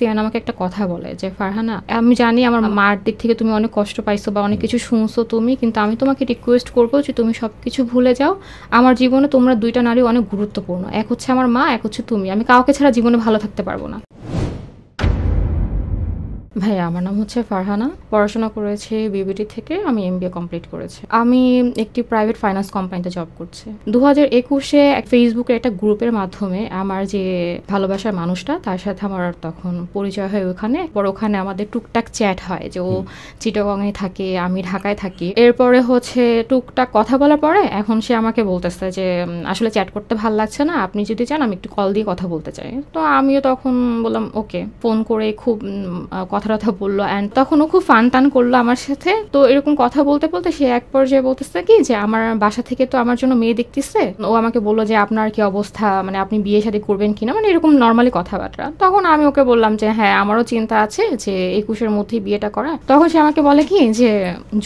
Sean আমাকে একটা কথা বলে যে ফারহানা, আমি জানি আমার মার দিক থেকে তুমি অনেক কষ্ট পাইছো বা অনেক কিছু শুনছো তুমি, কিন্তু আমি তোমাকে রিকোয়েস্ট করবো যে তুমি সবকিছু ভুলে যাও। আমার জীবনে তোমরা দুইটা নারী অনেক গুরুত্বপূর্ণ, এক হচ্ছে আমার মা, এক হচ্ছে তুমি। আমি কাউকে ছাড়া জীবনে ভালো থাকতে পারবো না। ভাইয়া, আমার নাম হচ্ছে ফারহানা, পড়াশোনা করেছি বিবিটি থেকে, আমি এমবিএ কমপ্লিট করেছি। আমি একটি প্রাইভেট ফাইন্যান্স কোম্পানিতে জব করছি। 2021-এ ফেসবুকের একটা গ্রুপের মাধ্যমে আমার যে ভালোবাসার মানুষটা, তার সাথে আমার তখন পরিচয় হয় ওখানে। পর ওখানে আমাদের টুকটাক চ্যাট হয় যে ও চিটাগংয়ে থাকে, আমি ঢাকায় থাকি। এরপরে হচ্ছে টুকটাক কথা বলার পরে এখন সে আমাকে বলতেছে যে আসলে চ্যাট করতে ভালো লাগছে না, আপনি যদি চান আমি একটু কল দিয়ে কথা বলতে চাই। তো আমিও তখন বললাম ওকে। ফোন করে খুব কথা বললো, অ্যান্ড তখন ও খুব ফান টান করলো আমার সাথে। তো এরকম কথা বলতে বলতে সে এক পর্যায়ে বলতেছে কি যে আমার বাসা থেকে তো আমার জন্য মেয়ে দেখতেছে। ও আমাকে বললো যে আপনার কি অবস্থা, মানে আপনি বিয়ে শাদী করবেন কিনা, মানে এরকম নর্মালি কথাবার্তা। তখন আমি ওকে বললাম যে হ্যাঁ, আমারও চিন্তা আছে যে 21-এর মধ্যেই বিয়েটা করা। তখন সে আমাকে বলে কি যে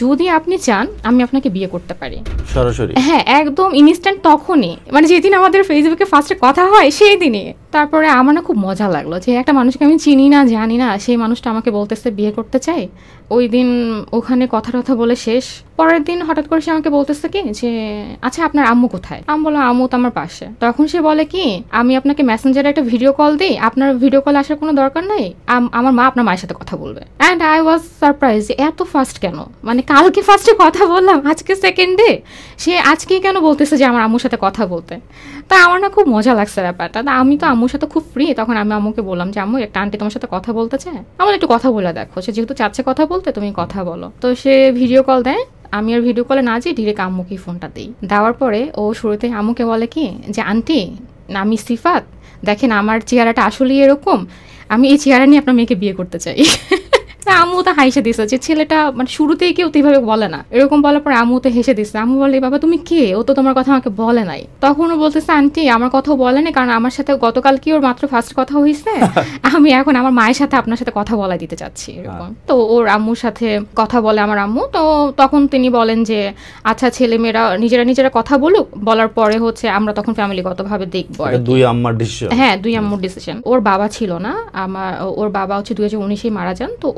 যদি আপনি চান আমি আপনাকে বিয়ে করতে পারি সরাসরি। হ্যাঁ, একদম ইনস্ট্যান্ট তখনই, মানে যেদিন আমাদের ফেসবুকে ফার্স্টে কথা হয় সেই দিনই। তারপরে আমার না খুব মজা লাগলো যে একটা মানুষকে আমি চিনি না জানি না, সেই মানুষটা আমাকে বলতেছে বিয়ে করতে চাই। ওই দিন ওখানে কথা বলে শেষ। পরের দিন হঠাৎ করে সে আমাকে বলতেছে কি যে আচ্ছা আপনার আম্মু কোথায়। আমি বললাম আম্মু তো আমার পাশে। তখন সে বলে কি আমি আপনাকে মেসেঞ্জারে একটা ভিডিও কল দিই, আপনার ভিডিও কল আসার কোনো দরকার নাই, আমার মা আপনার মায়ের সাথে কথা বলবে। অ্যান্ড আই ওয়াজ সারপ্রাইজ যে এত ফাস্ট কেন, মানে কালকে ফার্স্টে কথা বললাম, আজকে সেকেন্ডে সে আজকে কেন বলতেছে যে আমার আম্মুর সাথে কথা বলতে। তা আমার না খুব মজা লাগছে ব্যাপারটা। তা আমি তো আম্মুর সাথে খুব ফ্রি। তখন আমি আম্মুকে বললাম যে আম্মু একটা আন্টি তোমার সাথে কথা বলতে চায়, আমার একটু কথা বলে দেখো। সে যেহেতু চাচ্ছে কথা বলতে, তুমি কথা বলো। তো সে ভিডিও কল দেয়। আমি আর ভিডিও কলে না যেয়ে ডিরেক্ট আম্মুকে ফোনটা দিই। দেওয়ার পরে ও শুরুতে আম্মুকে বলে কি যে আন্টি আমি সিফাত, দেখেন আমার চেহারাটা আসলেই এরকম, আমি এই চেহারা নিয়ে আপনার মেয়েকে বিয়ে করতে চাই। আম্মু তো হাসে দিছে যে ছেলেটা, মানে শুরুতেই কেউ তো এইভাবে বলে না। এরকম বলার পর আম্মু তো হেসে দিচ্ছে। আম্মু বলে বাবা তুমি কে, ও তো তোমার কথা আমাকে বলে নাই। তখন ও বলতেছে আন্টি আমার কথাও বলে নাই, কারণ আমার সাথে গতকাল কি ওর মাত্র ফার্স্ট কথা হয়েছে, আমি এখন আমার মায়ের সাথে আপনার সাথে কথা বলা দিতে চাচ্ছি এরকম। তো ওর আম্মুর সাথে কথা বলে আমার আম্মু। তো তখন তিনি বলেন যে আচ্ছা ছেলে মেয়েরা নিজেরা কথা বলুক, বলার পরে হচ্ছে আমরা তখন ফ্যামিলিগতভাবে দেখবো। দুই আম্মার ডিসিশন। হ্যাঁ, দুই আম্মুর ডিসিশন। ওর বাবা ছিল না, ওর বাবা হচ্ছে 2019-এ মারা যান। তো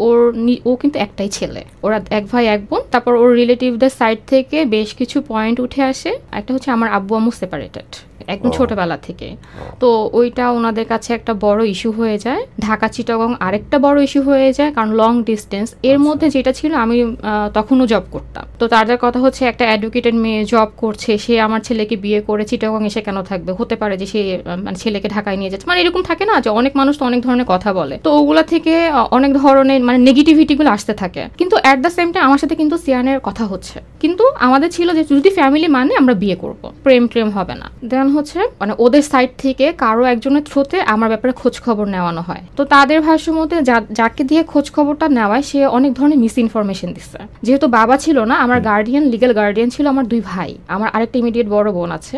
ও কিন্তু একটাই ছেলে, ওরা এক ভাই এক বোন। তারপর ওর রিলেটিভদের সাইড থেকে বেশ কিছু পয়েন্ট উঠে আসে। একটা হচ্ছে আমার আব্বু আম্মু সেপারেটেড একদম ছোটবেলা থেকে। তো ওইটা ওনাদের কাছে একটা বড় ইস্যু হয়ে যায়। ঢাকা চিটাগং আরেকটা বড় ইস্যু হয়ে যায়, কারণ লং ডিস্টেন্স। এর মধ্যে যেটা ছিল আমি তখনও জব করতাম। তো তাদের কথা হচ্ছে একটা এডুকেটেড মেয়ে জব করছে, সে আমার ছেলেকে বিয়ে করে চিটাগং এসে কেন থাকবে, হতে পারে যে সে মানে ছেলেকে ঢাকায় নিয়ে যাচ্ছে, মানে এরকম থাকে না যে অনেক মানুষ তো অনেক ধরনের কথা বলে। তো ওগুলা থেকে অনেক ধরনের মানে নেগেটিভিটি গুলো আসতে থাকে। কিন্তু অ্যাট দ্য সেম টাইম আমার সাথে কিন্তু সিয়ানের কথা হচ্ছে, কিন্তু আমাদের ছিল যে যদি ফ্যামিলি মানে আমরা বিয়ে করব, প্রেম হবে না। দেন হচ্ছে মানে ওদের সাইড থেকে কারো একজনের থ্রুতে আমার ব্যাপারে খোঁজ খবর নেওয়ানো হয়। তো তাদের ভাষ্য মতে যাকে দিয়ে খোঁজ খবরটা নেওয়ায় সে অনেক ধরনের মিস ইনফরমেশন দিচ্ছে। যেহেতু বাবা ছিল না, আমার গার্ডিয়ান, লিগ্যাল গার্ডিয়ান ছিল আমার দুই ভাই, আমার আরেকটা ইমিডিয়েট বড় বোন আছে।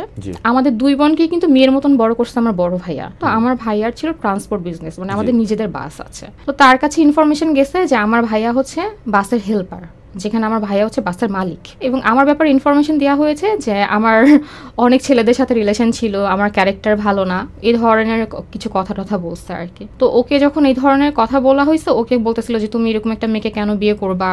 আমাদের দুই বোনকে কিন্তু মেয়ের মতন বড় করছে আমার বড় ভাইয়া। তো আমার ভাইয়ার ছিল ট্রান্সপোর্ট বিজনেস, মানে আমাদের নিজেদের বাস আছে। তো তার কাছে ইনফরমেশন গেছে যে আমার ভাইয়া হচ্ছে বাসের হেল্পার, যেখানে আমার ভাইয়া হচ্ছে বাসের মালিক। এবং আমার ব্যাপারে ইনফরমেশন দেওয়া হয়েছে যে আমার অনেক ছেলেদের সাথে রিলেশন ছিল, আমার ক্যারেক্টার ভালো না, এই ধরনের কিছু কথা বলছে আর কি। তো ওকে যখন এই ধরনের কথা বলা হয়েছে, ওকে বলতেছিল যে তুমি এরকম একটা মেয়েকে কেন বিয়ে করবা,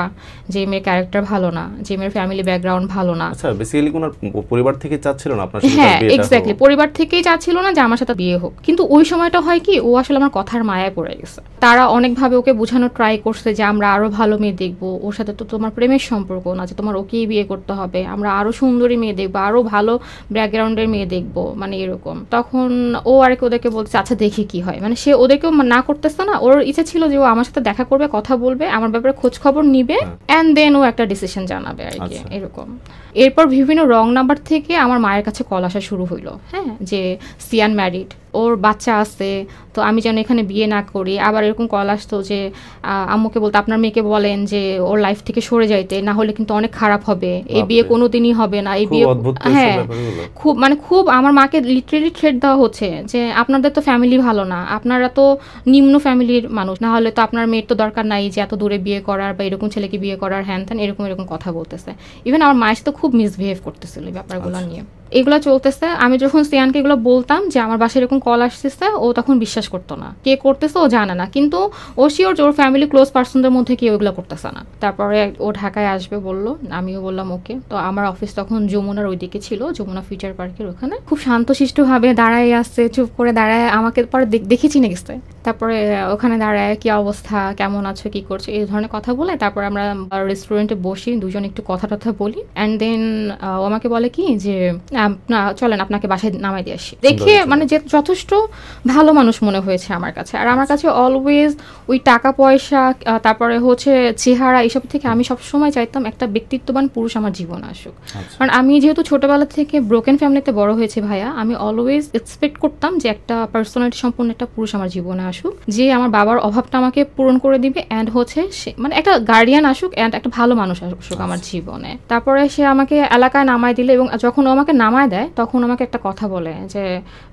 যে মেয়ের ক্যারেক্টার ভালো না, যে মেয়ের ফ্যামিলি ব্যাকগ্রাউন্ড ভালো না। আচ্ছা, বেসিক্যালি কোন পরিবার থেকে চাচ্ছিল না আপনার সাথে? হ্যাঁ, এক্স্যাক্টলি, পরিবার থেকেই চাচ্ছিল না যে আমার সাথে বিয়ে হোক। কিন্তু ওই সময়টা হয় কি, ও আসলে আমার কথার মায়ায় পড়ে গেছে। তারা অনেকভাবে ওকে বোঝানোর ট্রাই করছে যে আমরা আরো ভালো মেয়ে দেখবো, ওর সাথে তো তোমার প্রেমের সম্পর্ক না যে তোমার ওকেই বিয়ে করতে হবে, আমরা আরো সুন্দরী মেয়ে দেখবো, আরো ভালো ব্যাকগ্রাউন্ডের মেয়ে দেখবো, মানে এরকম। তখন ও আর কি ওদেরকে বলছে আচ্ছা দেখি কি হয়, মানে সে ওদেরকেও না করতেছে না। ওর ইচ্ছা ছিল যে ও আমার সাথে দেখা করবে, কথা বলবে, আমার ব্যাপারে খোঁজ খবর নিবে, এন্ড দেন ও একটা ডিসিশন জানাবে আর কি, এরকম। এরপর বিভিন্ন রং নাম্বার থেকে আমার মায়ের কাছে কল আসা শুরু হইলো, হ্যাঁ, যে সিয়ান ম্যারিড, ওর বাচ্চা আছে, তো আমি যেন এখানে বিয়ে না করি। আবার এরকম কল আসতো যে আম্মুকে বলতো আপনার মেয়েকে বলেন যে ওর লাইফ থেকে সরে যাইতে, না হলে কিন্তু অনেক খারাপ হবে, এই বিয়ে কোনোদিনই হবে না, এই বিয়ে। হ্যাঁ, খুব আমার মাকে লিটারেলি থ্রেট দেওয়া হচ্ছে যে আপনাদের তো ফ্যামিলি ভালো না, আপনারা তো নিম্ন ফ্যামিলির মানুষ, না হলে তো আপনার মেয়ের তো দরকার নাই যে এত দূরে বিয়ে করার বা এরকম ছেলেকে বিয়ে করার, হ্যান ত্যান এরকম কথা বলতেছে। ইভেন আমার মায়ের সাথে খুব মিসবিহেভ করতেছিল এই ব্যাপারগুলো নিয়ে। এগুলো চলতেছে। আমি যখন সিয়ানকে এগুলো বলতাম যে আমার বাসায় এরকম কল আসতেছে, ও তখন বিশ্বাস করতো না, কে করতেছে ও জানে না, কিন্তু ও শিওর ওর ফ্যামিলি ক্লোজ পার্সনদের মধ্যে কেউ এগুলো করতেছে না। তারপরে ও ঢাকায় আসবে বললো, আমিও বললাম ওকে। তো আমার অফিস তখন যমুনার ওইদিকে ছিল, যমুনা ফিউচার পার্কের ওখানে। খুব শান্তশিষ্টভাবে দাঁড়ায় আসছে, চুপ করে দাঁড়ায়, আমাকে পরে দেখে চিনে গেছে। তারপরে ওখানে দাঁড়ায় কি অবস্থা, কেমন আছো, কি করছো, এই ধরনের কথা বলে। তারপর আমরা রেস্টুরেন্টে বসি, দুজন একটু কথা টথা বলি। অ্যান্ড দেন ও আমাকে বলে কি যে চলেন আপনাকে বাসায় নামাই দিয়ে আসি। দেখে মানে যে যথেষ্ট ভালো মানুষ মনে হয়েছে আমার কাছে। আর আমার কাছে অলওয়েজ ওই টাকা পয়সা, তারপরে হচ্ছে চেহারা, এইসব থেকে আমি সবসময় চাইতাম একটা ব্যক্তিত্ববান পুরুষ আমার জীবনে আসুক। কারণ আমি যেহেতু ছোটবেলা থেকে ব্রোকেন ফ্যামিলিতে বড় হয়েছে ভাইয়া, আমি অলওয়েজ এক্সপেক্ট করতাম যে একটা পার্সোনালিটি সম্পন্ন একটা পুরুষ আমার জীবনে আসুক, যে আমার বাবার অভাবটা আমাকে পূরণ করে দিবে, অ্যান্ড হচ্ছে সে মানে একটা গার্ডিয়ান আসুক, অ্যান্ড একটা ভালো মানুষ আসুক আমার জীবনে। তারপরে সে আমাকে এলাকায় নামায় দিলে, এবং যখন ও আমাকে নামায় দেয় তখন আমাকে একটা কথা বলে যে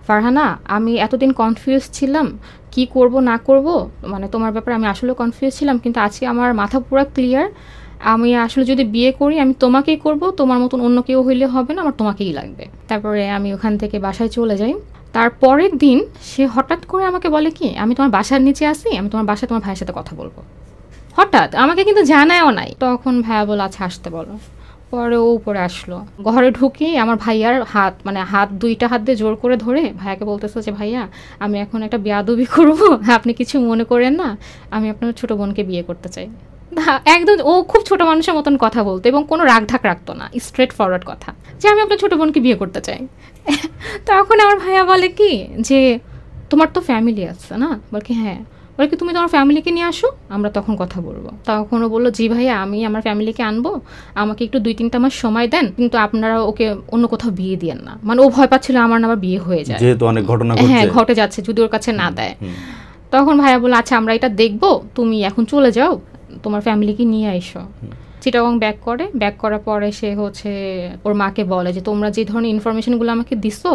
ফারহানা, আমি এতদিন কনফিউজ ছিলাম কি করব না করব, মানে তোমার ব্যাপারে আমি আসলে কনফিউজ ছিলাম, কিন্তু আজকে আমার মাথা পুরো ক্লিয়ার। আমি আসলে যদি বিয়ে করি আমি তোমাকেই করব, তোমার মতন অন্য কেউ হইলে হবে না, আমার তোমাকেই লাগবে। তারপরে আমি ওখান থেকে বাসায় চলে যাই। তারপরের দিন সে হঠাৎ করে আমাকে বলে কি, আমি তোমার বাসার নিচে আসি, আমি তোমার বাসায় তোমার ভাইয়ের সাথে কথা বলবো। হঠাৎ, আমাকে কিন্তু জানায়ও নাই। তখন ভাইয়া বলে আচ্ছা আসতে বলো। পরে ও উপরে আসলো, ঘরে ঢুকি আমার ভাইয়ার হাত, মানে দুইটা হাত দিয়ে জোর করে ধরে ভাইয়াকে বলতেছে যে ভাইয়া আমি এখন একটা বেয়াদবি করবো, আপনি কিছু মনে করেন না, আমি আপনার ছোট বোনকে বিয়ে করতে চাই। একদম ও খুব ছোট মানুষের মতন কথা বলতো, এবং কোনো রাগ ঢাক রাখতো না, স্ট্রেট ফরওয়ার্ড কথা, যে আমি আপনার ছোট বোনকে বিয়ে করতে চাই। তখন আমার ভাইয়া বলে কি যে তোমার তো ফ্যামিলি আছে না, বল কি হ্যাঁ, বলে কি তুমি তোমার ফ্যামিলিকে নিয়ে আসো, আমরা তখন কথা বলবো। তখন ও বললো জি ভাইয়া আমি আমার ফ্যামিলিকে আনবো, আমাকে একটু 2-3টা মাস সময় দেন, কিন্তু আপনারা ওকে অন্য কোথাও বিয়ে দিয়েন না। মানে ও ভয় পাচ্ছিল আমার না আবার বিয়ে হয়ে যায়, যেহেতু অনেক ঘটনা হ্যাঁ ঘটে যাচ্ছে, যদি ওর কাছে না দেয়। তখন ভাইয়া বললো আচ্ছা আমরা এটা দেখবো, তুমি এখন চলে যাও, তোমার ফ্যামিলিকে নিয়ে আইসো। চিটাগং ব্যাক করার পরে সে হচ্ছে ওর মাকে বলে যে তোমরা যে ধরনের ইনফরমেশনগুলো আমাকে দিছো,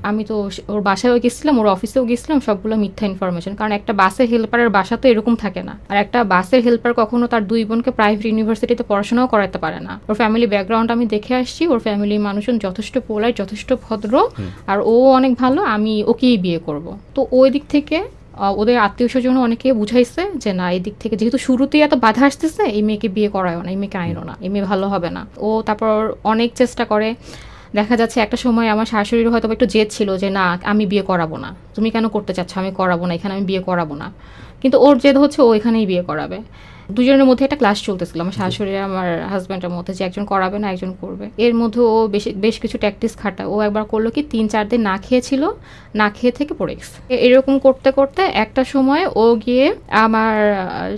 আমি তো ওর বাসায়ও গেছিলাম, ওর অফিসেও গেছিলাম, সবগুলো মিথ্যা ইনফরমেশন। কারণ একটা বাসের হেল্পারের বাসা তো এরকম থাকে না, আর একটা বাসের হেল্পার কখনো তার 2 বোনকে প্রাইভেট ইউনিভার্সিটিতে পড়াশোনাও করাতে পারে না। ওর ফ্যামিলি ব্যাকগ্রাউন্ড আমি দেখে আসছি, ওর ফ্যামিলির মানুষজন যথেষ্ট পোলাইট, যথেষ্ট ভদ্র, আর ও অনেক ভালো, আমি ওকেই বিয়ে করব। তো ওই দিক থেকে ওদের আত্মীয় স্বজন অনেকে বুঝাইছে যে না, এই দিক থেকে যেহেতু শুরুতেই এত বাধা আসতেছে, এই মেয়েকে বিয়ে করায়ও না, এই মেয়েকে আইনো না, এই মেয়ে ভালো হবে না। ও তারপর অনেক চেষ্টা করে, দেখা যাচ্ছে একটা সময় আমার শাশুড়ির হয়তো একটু জেদ ছিল যে না আমি বিয়ে করাবো না, তুমি কেন করতে চাচ্ছ, আমি করাবো না, এখানে আমি বিয়ে করাবো না। কিন্তু ওর জেদ হচ্ছে ও এখানেই বিয়ে করাবে। দুজনের মধ্যে একটা ক্লাস চলতেছিল আমার শাশুড়ি আমার হাজব্যান্ডের মধ্যে, যে একজন করাবে না একজন করবে। এর মধ্যে ও বেশ কিছু ট্যাকটিস খাটা। ও একবার করলো কি 3-4 দিন না খেয়েছিল, না খেয়ে থেকে পড়ে গেছে। এরকম করতে করতে একটা সময় ও গিয়ে আমার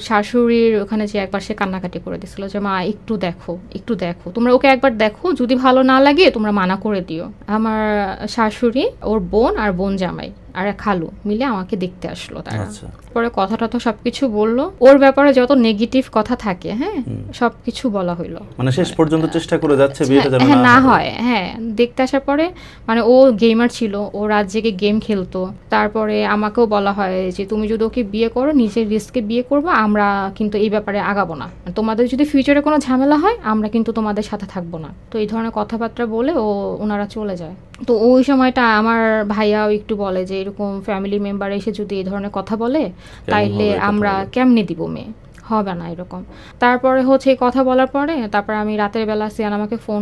শাশুড়ির ওখানে যে একবার সে কান্নাকাটি করে দিছিল যে মা একটু দেখো তোমরা ওকে একবার দেখো, যদি ভালো না লাগে তোমরা মানা করে দিও। আমার শাশুড়ি, ওর বোন আর বোন জামাই আর খালু মিলে আমাকে দেখতে আসলো। তারা পরে কথা টথা সবকিছু বললো, ওর ব্যাপারে যত নেগেটিভ কথা থাকে হ্যাঁ সবকিছু বলা হইলো। মানে শেষ পর্যন্ত চেষ্টা করে যাচ্ছে বিয়েটা যেন না হয়। হ্যাঁ, দেখতে আসার পরে মানে ও গেমার ছিল, ও রাত জেগে গেম খেলতো। তারপরে আমাকেও বলা হয় যে তুমি যদি ওকে বিয়ে করো নিজের রিস্কে বিয়ে করবো, আমরা কিন্তু এই ব্যাপারে আগাবো না, তোমাদের যদি ফিউচারে কোনো ঝামেলা হয় আমরা কিন্তু তোমাদের সাথে থাকবো না। তো এই ধরনের কথাবার্তা বলে ওনারা চলে যায়। তো ওই সময়টা আমার ভাইয়াও একটু বলে যে এরকম ফ্যামিলি মেম্বার এসে যদি এই ধরনের কথা বলে তাইলে আমরা কেমনে দিব মেয়ে, হবে না এরকম। তারপরে হচ্ছে এই কথা বলার পরে তারপর আমি রাতের বেলা সিয়ান আমাকে ফোন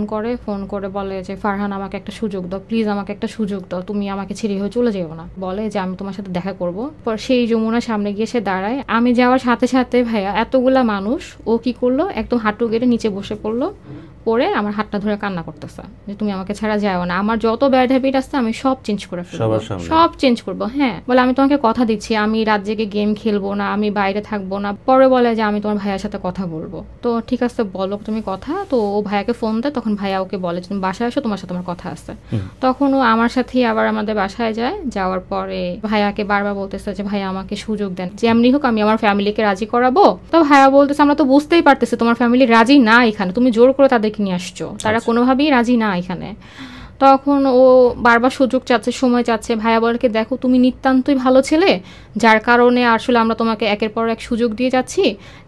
করে বলে যে ফারহান আমাকে একটা সুযোগ দাও, প্লিজ আমাকে একটা সুযোগ দাও, তুমি আমাকে ছেড়ে হয়ে চলে যেও না। বলে যে আমি তোমার সাথে দেখা করব। পর সেই যমুনার সামনে গিয়ে সে দাঁড়ায়। আমি যাওয়ার সাথে সাথে ভাইয়া এতগুলা মানুষ, ও কি করলো একদম হাঁটু গেড়ে নিচে বসে পড়লো, পরে আমার হাতটা ধরে কান্না করতেছে যে তুমি আমাকে ছাড়া যাও না, আমার যত ব্যাড হ্যাবিট আছে আমি সব চেঞ্জ করে ফেলবো, সব চেঞ্জ করবো। হ্যাঁ, বলে আমি তোমাকে কথা দিচ্ছি আমি রাত জেগে গেম খেলবো না, আমি বাইরে থাকবো না। পরে বলে যে আমি তোমার ভাইয়ার সাথে কথা বলবো। তো ঠিক আছে বলো তুমি কথা। তো ও ভাইয়াকে ফোন দেয়, তখন ভাইয়া ওকে বলে তুমি বাসায় আসো, তোমার সাথে আমার কথা আছে। তখন ও আমার সাথেই আবার আমাদের বাসায় যায়। যাওয়ার পরে ভাইয়াকে বারবার বলতেছে যে ভাইয়া আমাকে সুযোগ দেন, যে এমনি হোক আমি আমার ফ্যামিলিকে রাজি করাবো। তো ভাইয়া বলতেছে আমরা তো বুঝতেই পারতেছি তোমার ফ্যামিলি রাজি না এখানে, তুমি জোর করে তাদেরকে নিয়ে আসছো, তারা কোনোভাবেই রাজি না এখানে। তখন ও বারবার সুযোগ চাচ্ছে, সময় চাচ্ছে। ভাইয়া বলে কি, দেখো তুমি নিতান্তই ভালো ছেলে, যার কারণে আসলে আমরা তোমাকে একের পর এক সুযোগ দিয়ে যাচ্ছি,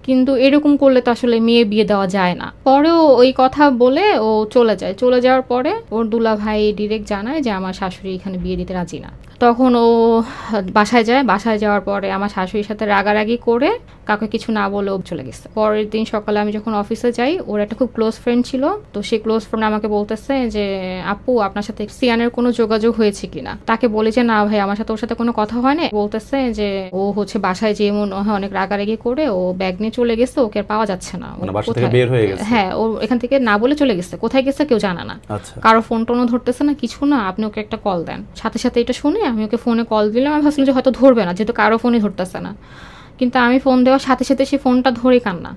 কিন্তু এরকম করলে তো আসলে মেয়ে বিয়ে দেওয়া যায় না। পরেও ওই কথা বলে ও চলে যায়। চলে যাওয়ার পরে ওর দুলা ভাই ডিরেক্ট জানায় যে আমার শাশুড়ি এখানে বিয়ে দিতে রাজি না। তখন ও বাসায় যায়। বাসায় যাওয়ার পরে আমার শাশুড়ির সাথে রাগারাগি করে কাউকে কিছু না বলে ও চলে গেছে। পরের দিন সকালে আমি যখন অফিসে যাই, ওর একটা খুব ক্লোজ ফ্রেন্ড ছিল, তো সেই ক্লোজ ফ্রেন্ড আমাকে বলতেছে যে আপু আপনার সাথে সিয়ানের কোনো যোগাযোগ হয়েছে কিনা। তাকে বলে যে না ভাই, আমার সাথে ওর সাথে কোনো কথা হয় না। বলতেছে যে ও হচ্ছে বাসায় যেয়ে মনে হয় অনেক রাগারাগি করে ও ব্যাগ নিয়ে চলে গেছে, ওকে আর পাওয়া যাচ্ছে না। মানে বাসা থেকে বের হয়ে গেছে? হ্যাঁ, ও এখান থেকে না বলে চলে গেছে। কোথায় গেছে কেউ জানে না, কারো ফোন টোনও ধরতেছে না, কিছু না। আপনি ওকে একটা কল দেন। সাথে সাথে এটা শুনে আমি ওকে ফোনে কল দিলাম। আমি ভাবছিলাম যে হয়তো ধরবে না, যেহেতু কারো ফোনই ধরতেছে না। কিন্তু আমি ফোন দেওয়ার সাথে সাথে সে ফোনটা ধরে কান্না,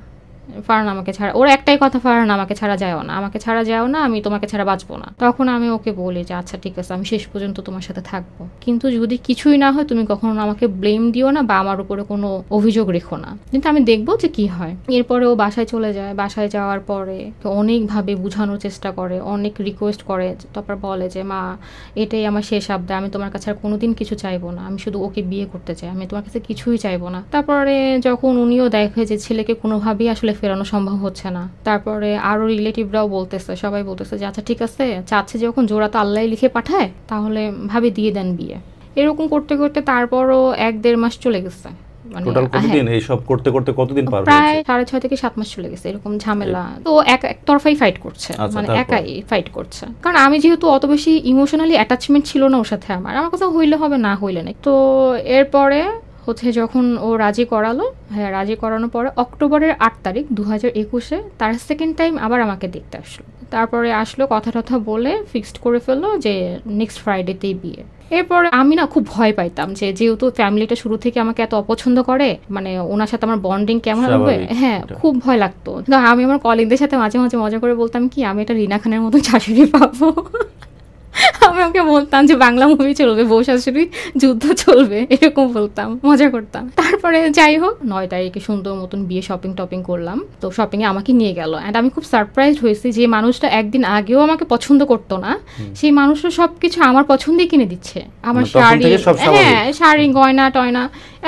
ফারহান আমাকে ছাড়া। ওর একটাই কথা, ফারহান আমাকে ছাড়া যাও না, আমাকে ছাড়া যাও না, আমি তোমাকে ছাড়া বাঁচবো না। তখন আমি ওকে বলি যে আচ্ছা ঠিক আছে, আমি শেষ পর্যন্ত তোমার সাথে থাকবো, কিন্তু যদি কিছুই না হয় তুমি কখনো আমাকে ব্লেম দিও না বা আমার উপরে কোনো অভিযোগ রেখো না, কিন্তু আমি দেখবো যে কি হয়। এরপরে ও বাসায় চলে যায়। বাসায় যাওয়ার পরে অনেকভাবে বোঝানোর চেষ্টা করে, অনেক রিকোয়েস্ট করে, তারপর বলে যে মা এটাই আমার শেষ আবদার, আমি তোমার কাছে আর কোনোদিন কিছু চাইবো না, আমি শুধু ওকে বিয়ে করতে চাই, আমি তোমার কাছে কিছুই চাইবো না। তারপরে যখন উনিও দেখে যে ছেলেকে কোনোভাবেই আসলে ফেরানো সম্ভব হচ্ছে না, তারপরে আরো রিলেটিভরাও বলতেছে, সবাই বলতেছে যে আচ্ছা ঠিক আছে, চাচ্ছে যখন জোড়া তো আল্লাহ লিখে পাঠায়, তাহলে ভাবি দিয়ে দেন বিয়ে। এরকম করতে করতে তারপরও 1-1.5 মাস চলে গেছে। টোটাল কতদিন এইসব করতে করতে কতদিন পার হয়েছে? প্রায় 6.5 থেকে 7 মাস চলে গেছে এরকম ঝামেলা। তো একতরফাই ফাইট করছে, মানে একাই ফাইট করছে। কারণ আমি যেহেতু অত বেশি ইমোশনালি অ্যাটাচমেন্ট ছিল না ওর সাথে, আমার কাছে হইলে হবে, না হইলে নেই। তো এরপরে হচ্ছে যখন ও রাজি করালো, হ্যাঁ রাজি করানোর পরে অক্টোবরের 8 তারিখ 2021-এ তার সেকেন্ড টাইম আবার আমাকে দেখতে আসলো। তারপরে আসলো, কথা টথা বলে ফিক্সড করে ফেললো যে নেক্সট ফ্রাইডেতেই বিয়ে। এরপরে আমি না খুব ভয় পাইতাম যে যেহেতু ফ্যামিলিটা শুরু থেকে আমাকে এত অপছন্দ করে, মানে ওনার সাথে আমার বন্ডিং কেমন হবে, হ্যাঁ খুব ভয় লাগতো। আমি আমার কলিগদের সাথে মাঝে মাঝে মজা করে বলতাম কি, আমি এটা রিনা খানের মতো শাশুড়ি পাবো। আমি ওকে বলতাম যে বাংলা মুভি চলবে, বউ শাশুড়ি যুদ্ধ চলবে, এরকম বলতাম, মজা করতাম। তারপরে যাই হোক 9 তারিখে সুন্দর মতন বিয়ে শপিং টপিং করলাম। তো শপিং এ আমাকে নিয়ে গেল, এন্ড আমি খুব সারপ্রাইজড হয়েছি যে মানুষটা একদিন আগেও আমাকে পছন্দ করতো না, সেই মানুষটা সবকিছু আমার পছন্দেই কিনে দিচ্ছে। আমার শাড়ি, হ্যাঁ শাড়ি, গয়না টয়না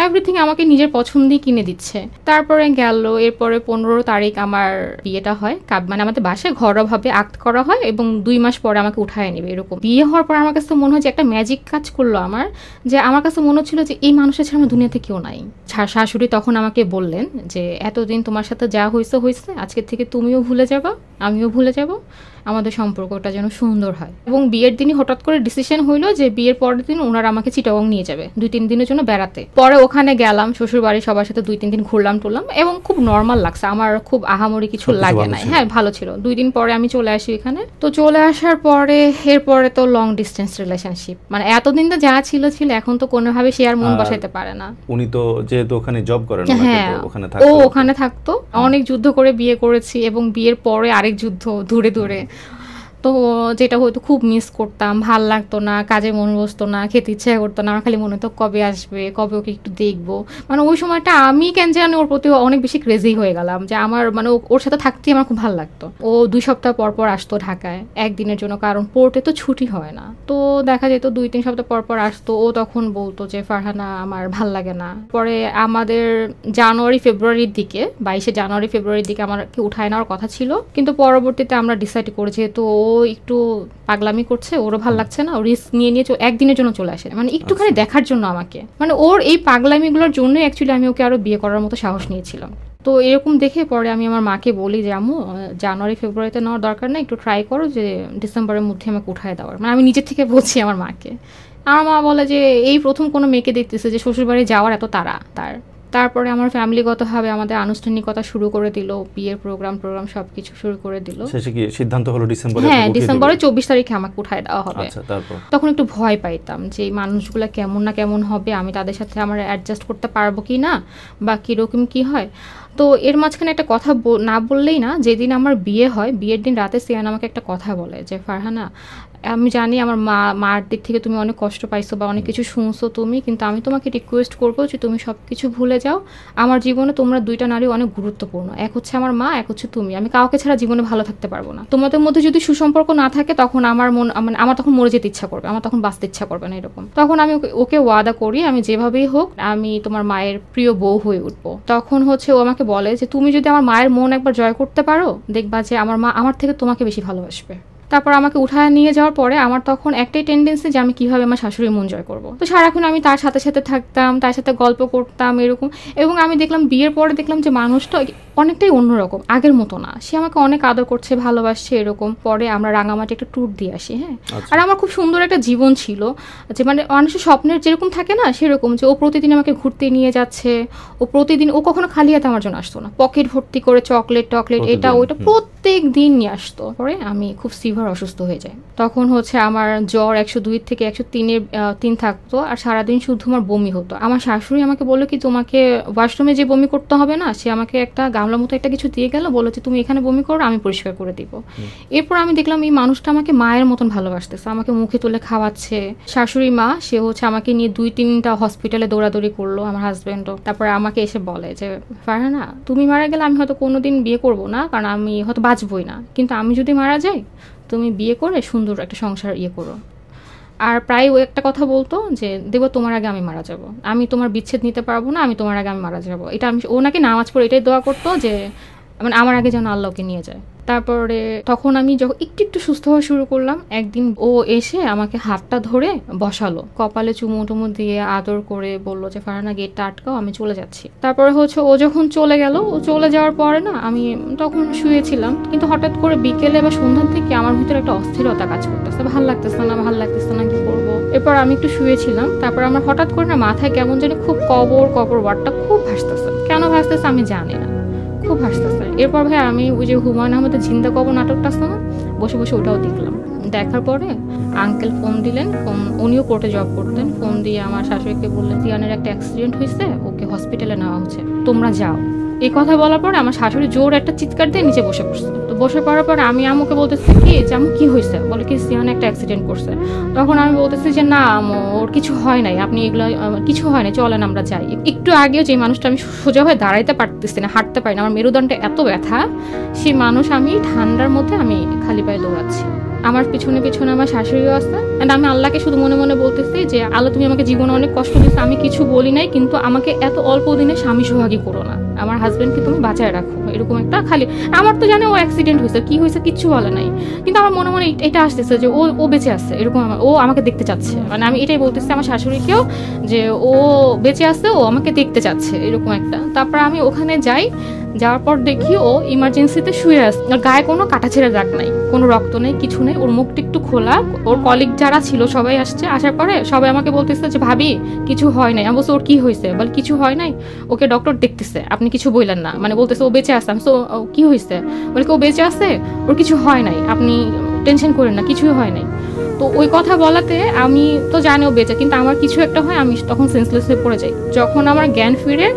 এভরিথিং আমাকে নিজের পছন্দেই কিনে দিচ্ছে। তারপরে গেল, এরপরে 15 তারিখ আমার বিয়েটা হয়। মানে আমাদের বাসায় ঘরোয়াভাবে আক্ট করা হয় এবং 2 মাস পরে আমাকে উঠায় নেবে এরকম। বিয়ে হওয়ার পর আমার কাছে মনে হয় যে একটা ম্যাজিক কাজ করলো আমার, যে আমার কাছে মনে হচ্ছিল যে এই মানুষের ছাড়া আমার দুনিয়াতে কেউ নাই। শাশুড়ি তখন আমাকে বললেন যে এতদিন তোমার সাথে যা হয়েছে হয়েছে, আজকের থেকে তুমিও ভুলে যাবা, আমিও ভুলে যাব, আমাদের সম্পর্কটা যেন সুন্দর হয়। এবং বিয়ের দিনই হঠাৎ করে ডিসিশন হইলো যে বিয়ের পরের দিন ওনারা আমাকে চিটাগং নিয়ে যাবে 2-3 দিনের জন্য বেড়াতে। পরে ওখানে গেলাম, শ্বশুর বাড়ি সবার সাথে 2-3 দিন ঘুরলাম টুরলাম এবং খুব নর্মাল লাগছে, আমার খুব আহামরি কিছু লাগে নাই। হ্যাঁ ভালো ছিল। 2 দিন পরে আমি চলে আসি এখানে। তো চলে আসার পরে এরপরে তো লং ডিস্টেন্স রিলেশনশিপ, মানে এতদিন তো যা ছিল ছিল, এখন তো কোনোভাবে সে আর মন বসাইতে পারে না। উনি তো যেহেতু ওখানে জব করেন, হ্যাঁ ও ওখানে থাকতো, অনেক যুদ্ধ করে বিয়ে করেছি এবং বিয়ের পরে আরেক যুদ্ধ দূরে দূরে। তো যেটা হয়তো খুব মিস করতাম, ভাল লাগতো না, কাজে মন বসতো না, খেতে ইচ্ছা করতো না, আমার খালি মনে হতো কবে আসবে, কবে ওকে একটু দেখবো। মানে ওই সময়টা আমি কেন জানি ওর প্রতি অনেক বেশি ক্রেজি হয়ে গেলাম, যে আমার মানে ওর সাথে থাকতেই আমার খুব ভালো লাগতো। ও 2 সপ্তাহ পর পর আসতো ঢাকায় একদিনের জন্য, কারণ পোর্টে তো ছুটি হয় না। তো দেখা যেত 2-3 সপ্তাহ পর পর আসতো। ও তখন বলতো যে ফারহানা আমার ভাল লাগে না। পরে আমাদের জানুয়ারি-ফেব্রুয়ারির দিকে, 22 জানুয়ারি-ফেব্রুয়ারির দিকে আমাকে উঠায় নেওয়ার কথা ছিল, কিন্তু পরবর্তীতে আমরা ডিসাইড করেছি যেহেতু ও একটু পাগলামি করছে, ওরও ভাল লাগছে না, ও রিস্ক নিয়ে একদিনের জন্য চলে আসে, মানে একটুখানি দেখার জন্য আমাকে, মানে ওর এই পাগলামিগুলোর জন্যই অ্যাকচুয়ালি আমি ওকে আরো বিয়ে করার মতো সাহস নিয়েছিলাম। তো এরকম দেখে পরে আমি আমার মাকে বলি যে আম্মু জানুয়ারি-ফেব্রুয়ারিতে নেওয়ার দরকার নেই, একটু ট্রাই করো যে ডিসেম্বরের মধ্যে আমাকে উঠায় দেওয়ার। মানে আমি নিজের থেকে বলছি আমার মাকে। আমার মা বলে যে এই প্রথম কোনো মেয়েকে দেখতেছে যে শ্বশুরবাড়ি যাওয়ার এত তাড়া তার। তারপরে আমার ফ্যামিলিগতভাবে আমাদের আনুষ্ঠানিকতা শুরু করে দিল, বিয়ের প্রোগ্রাম সবকিছু শুরু করে দিল। শেষে কি সিদ্ধান্ত হলো ডিসেম্বরে? হ্যাঁ ডিসেম্বরের 24 তারিখে আমাকে উঠায় দেওয়া হবে। আচ্ছা, তারপর তখন একটু ভয় পাইতাম যে এই মানুষগুলো কেমন না কেমন হবে, আমি তাদের সাথে আমার অ্যাডজাস্ট করতে পারবো কি না, বা কিরকম কি হয়। তো এর মাঝখানে একটা কথা না বললেই না, যেদিন আমার বিয়ে হয় বিয়ের দিন রাতে সিয়ান আমাকে একটা কথা বলে যে ফারহানা, আমি জানি আমার মার দিক থেকে তুমি অনেক কষ্ট পাইছো বা অনেক কিছু শুনছো তুমি, কিন্তু আমি তোমাকে রিকোয়েস্ট করবো যে তুমি সব কিছু ভুলে যাও। আমার জীবনে তোমরা দুইটা নারী অনেক গুরুত্বপূর্ণ, এক হচ্ছে আমার মা, এক হচ্ছে তুমি। আমি কাউকে ছাড়া জীবনে ভালো থাকতে পারবো না। তোমাদের মধ্যে যদি সুসম্পর্ক না থাকে তখন আমার তখন মরে যেতে ইচ্ছা করবে, আমার তখন বাঁচতে ইচ্ছা করবে না এরকম। তখন আমি ওকে ওয়াদা করি আমি যেভাবেই হোক আমি তোমার মায়ের প্রিয় বউ হয়ে উঠবো। তখন হচ্ছে ও আমাকে বলে যে তুমি যদি আমার মায়ের মন একবার জয় করতে পারো দেখবা যে আমার মা আমার থেকে তোমাকে বেশি ভালোবাসবে। তারপর আমাকে উঠায় নিয়ে যাওয়ার পরে আমার তখন একটাই টেন্ডেন্সি যে আমি কিভাবে আমার শাশুড়ির মন জয় করবো। তো সারাক্ষণ আমি তার সাথে সাথে থাকতাম, তার সাথে গল্প করতাম এরকম। এবং আমি দেখলাম বিয়ের পরে দেখলাম যে মানুষটা অনেকটাই অন্যরকম, আগের মতো না। সে আমাকে অনেক আদর করছে, ভালোবাসছে এরকম। পরে আমরা রাঙামাটি একটা ট্যুর দিয়ে আসি। হ্যাঁ, আর আমার খুব সুন্দর একটা জীবন ছিল, যে মানে মানুষের স্বপ্নের যেরকম থাকে না সেরকম, যে ও প্রতিদিন আমাকে ঘুরতে নিয়ে যাচ্ছে। ও প্রতিদিন, ও কখনো খালি হাতে আমার জন্য আসতো না, পকেট ভর্তি করে চকলেট এটা ওইটা প্রত্যেক দিন নিয়ে আসতো। পরে আমি খুব সিভিয়ার অসুস্থ হয়ে যাই। তখন হচ্ছে আমার জ্বর 102 থেকে 103 থাকতো, আর সারাদিন শুধু আমার বমি হতো। আমার শাশুড়ি আমাকে বললো কি তোমাকে ওয়াশরুমে যে বমি করতে হবে না, সে আমাকে একটা গামলার মতো একটা কিছু দিয়ে গেল, বললো যে তুমি এখানে বমি করো, আমি পরিষ্কার করে দিব। এরপর আমি দেখলাম এই মানুষটা আমাকে মায়ের মতন ভালোবাসতেছে, আমাকে মুখে তুলে খাওয়াচ্ছে। শাশুড়ি মা সে হচ্ছে আমাকে নিয়ে 2-3টা হসপিটালে দৌড়াদৌড়ি করলো, আমার হাজবেন্ডও। তারপরে আমাকে এসে বলে যে ফারহানা, তুমি মারা গেলে আমি হয়তো কোনোদিন বিয়ে করবো না, কারণ আমি হয়তো বাঁচবই না, কিন্তু আমি যদি মারা যাই তুমি বিয়ে করে সুন্দর একটা সংসার করো। আর প্রায় ও একটা কথা বলতো যে দেব তোমার আগে আমি মারা যাব, আমি তোমার বিচ্ছেদ নিতে পারবো না, আমি তোমার আগে আমি মারা যাব। এটা আমি, ও নাকি নামাজ পড়ে এটাই দোয়া করতো যে মানে আমার আগে যেন আল্লাহকে নিয়ে যায়। তারপরে তখন আমি যখন একটু সুস্থ হওয়া শুরু করলাম, একদিন ও এসে আমাকে হাতটা ধরে বসালো, কপালে চুমু টুমু দিয়ে আদর করে বললো যে ফারহানা গেটটা আটকাও, আমি চলে যাচ্ছি। তারপরে হচ্ছে ও যখন চলে গেল, ও চলে যাওয়ার পরে না আমি তখন শুয়েছিলাম, কিন্তু হঠাৎ করে বিকেলে বা সন্ধ্যার থেকে আমার ভিতরে একটা অস্থিরতা কাজ করতেছে, ভাল লাগতেছে না কি করবো। এরপর আমি একটু শুয়েছিলাম, তারপর আমার হঠাৎ করে না মাথায় কেমন জানি খুব কবর ওয়ার্ডটা খুব ভাসতেছে। কেন ভাসতেছে আমি জানি না, খুব হাসতেছে। এরপর ভাই আমি ওই যে হুমায়ুন আহমেদের জিন্দা কবর নাটকটা আছে না, বসে ওটাও দেখলাম। দেখার পরে আঙ্কেল ফোন দিলেন, উনিও কোর্টে জব করতেন। ফোন দিয়ে আমার শাশুড়িকে বললেন জিয়ানের একটা অ্যাক্সিডেন্ট হয়েছে, ওকে হসপিটালে নেওয়া হচ্ছে, তোমরা যাও। এই কথা বলার পরে আমার শাশুড়ি জোর একটা চিৎকার দিয়ে নিচে বসে পড়ছে। তো বসে পড়ার পরে আমি আম্মুকে বলতেছি কি যে আম্মু কি হয়েছে, বলে কি জিয়ান একটা অ্যাক্সিডেন্ট করছে। তখন আমি বলতেছি যে না আম্মু, ওর কিছু হয় নাই, আপনি এগুলো কিছু হয় না, চলেন আমরা যাই। একটু আগেও যে মানুষটা আমি সোজা হয়ে দাঁড়াইতে পারতেছি না, হাঁটতে পারি না, আমার মেরুদণ্ডে এত ব্যথা, সেই মানুষ আমি ঠান্ডার মধ্যে আমি খালি পায়ে দৌড়াচ্ছি। আমার পিছনে আমার শাশুড়িও আছে। এন্ড আমি আল্লাহকে শুধু মনে মনে বলতেছি যে আল্লাহ তুমি আমাকে জীবনে অনেক কষ্ট দিয়েছো, আমি কিছু বলি নাই, কিন্তু আমাকে এত অল্প দিনে স্বামী সোহাগী করো না, আমার হাজবেন্ডকে তুমি বাঁচায় রাখো। এরকম একটা খালি, আমার তো জানে ও অ্যাক্সিডেন্ট হয়েছে, কি হয়েছে কিচ্ছু বলে নাই, কিন্তু আমার মনে মনে এটা আসতেছে যে ও বেঁচে আছে, এরকম ও আমাকে দেখতে চাচ্ছে। মানে আমি এটাই বলতেছি আমার শাশুড়িকেও যে ও বেঁচে আছে, ও আমাকে দেখতে চাচ্ছে, এরকম একটা। তারপর আমি ওখানে যাই, যাওয়ার পর দেখি ও ইমার্জেন্সিতে শুয়ে আছে, ওর গায়ে কোনো কাটাছেঁড়া দাগ নাই, কোনো রক্ত নেই, কিছু নেই, ওর মুখটা একটু খোলা। ওর কলিগ যারা ছিল সবাই আসছে, আসার পরে সবাই আমাকে বলতেছে যে ভাবি কিছু হয় নাই। আমি বলছি ওর কি হয়েছে, বল কিছু হয় নাই, ওকে ডক্টর দেখতেছে, আপনি কিছু বললেন না। মানে বলতেছে ও বেঁচে আছে। আমি তো কি হয়েছে, বলে কি ও বেঁচে আছে, ওর কিছু হয় নাই, আপনি টেনশন করেন না, কিছুই হয় নাই। তো ওই কথা বলাতে আমি তো জানি ও বেঁচে, কিন্তু আমার কিছু একটা হয়, আমি তখন সেন্সলেস হয়ে পড়ে যাই। যখন আমার জ্ঞান ফিরে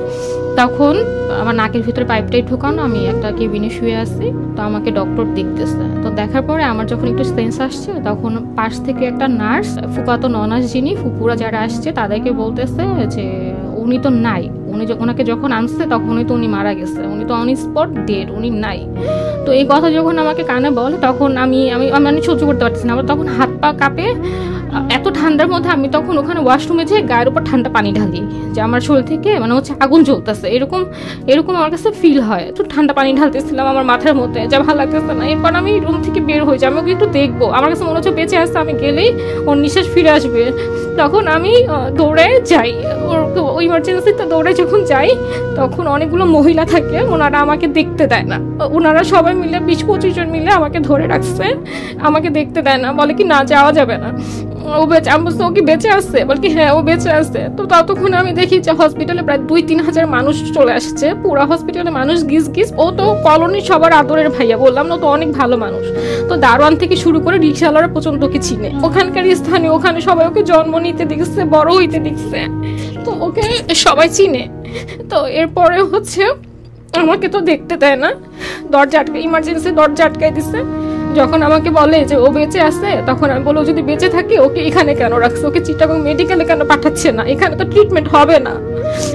তখন আমার নাকের ভিতরে পাইপটাই ঢোকানো, আমি একটা কেবিনে শুয়ে আছি। তো আমাকে ডক্টর দেখতেছে। তো দেখার পরে আমার যখন একটু সেন্স আসছে, তখন পাশ থেকে একটা নার্স, ফুফাতো ননার্স যিনি, ফুপুরা যারা আসছে তাদেরকে বলতেছে যে উনি তো নাই, ওনাকে যখন আনছে তখনই তো উনি মারা গেছে, উনি তো অন স্পট ডেড, উনি নাই। তো এই কথা যখন আমাকে কানে বলে তখন আমি সহ্য করতে পারতেছি না। আমার তখন হাত পা কাঁপে, এত ঠান্ডার মধ্যে আমি তখন ওখানে ওয়াশরুমে যেয়ে গায়ের উপর ঠান্ডা পানি ঢালি, যে আমার শরীর থেকে মানে হচ্ছে আগুন জ্বলতেছে, এরকম আমার কাছে ফিল হয়। একটু ঠান্ডা পানি ঢালতেছিলাম আমার মাথার মধ্যে, যা ভালো লাগতেছে না। এরপর আমি রুম থেকে বের হয়ে যাই, আমি ওকে একটু দেখবো, আমার কাছে মনে হচ্ছে বেঁচে আসছে, আমি গেলেই ওর নিঃশ্বাস ফিরে আসবে। তখন আমি দৌড়ে যাই, ওই ইমার্জেন্সিতে দৌড়ে যখন যাই তখন অনেকগুলো মহিলা থাকে, ওনারা আমাকে দেখতে দেয় না, ওনারা সবাই মিলে 20-25 জন মিলে আমাকে ধরে রাখছে, আমাকে দেখতে দেয় না, বলে কি না যাওয়া যাবে না, ও বেঁচে। আমি বলছি ও কি বেঁচে আসছে, বল কি হ্যাঁ ও বেঁচে আসছে। তো ততক্ষণে আমি দেখি যে হসপিটালে প্রায় 2-3 হাজার মানুষ চলে আসছে, পুরা হসপিটালে মানুষ গিজ। ও তো কলোনির সবার আদরের ভাইয়া, বললাম না, তো অনেক ভালো মানুষ। তো দারোয়ান থেকে শুরু করে রিক্সাওয়ালারা পর্যন্ত ওকে চিনে, ওখানকার স্থানীয়, ওখানে সবাই ওকে জন্ম নিতে দেখছে, বড় হইতে দেখছে, তো ওকে সবাই চিনে। তো এরপরে হচ্ছে আমাকে তো দেখতে দেয় না, দরজা আটকে, ইমার্জেন্সি দরজা আটকাই দিছে। যখন আমাকে বলে যে ও বেঁচে আছে, তখন আমি বলবো যদি বেঁচে থাকে ওকে এখানে কেন রাখছে, ওকে চিটাগং মেডিকেলে কেন পাঠাচ্ছে না, এখানে তো ট্রিটমেন্ট হবে না,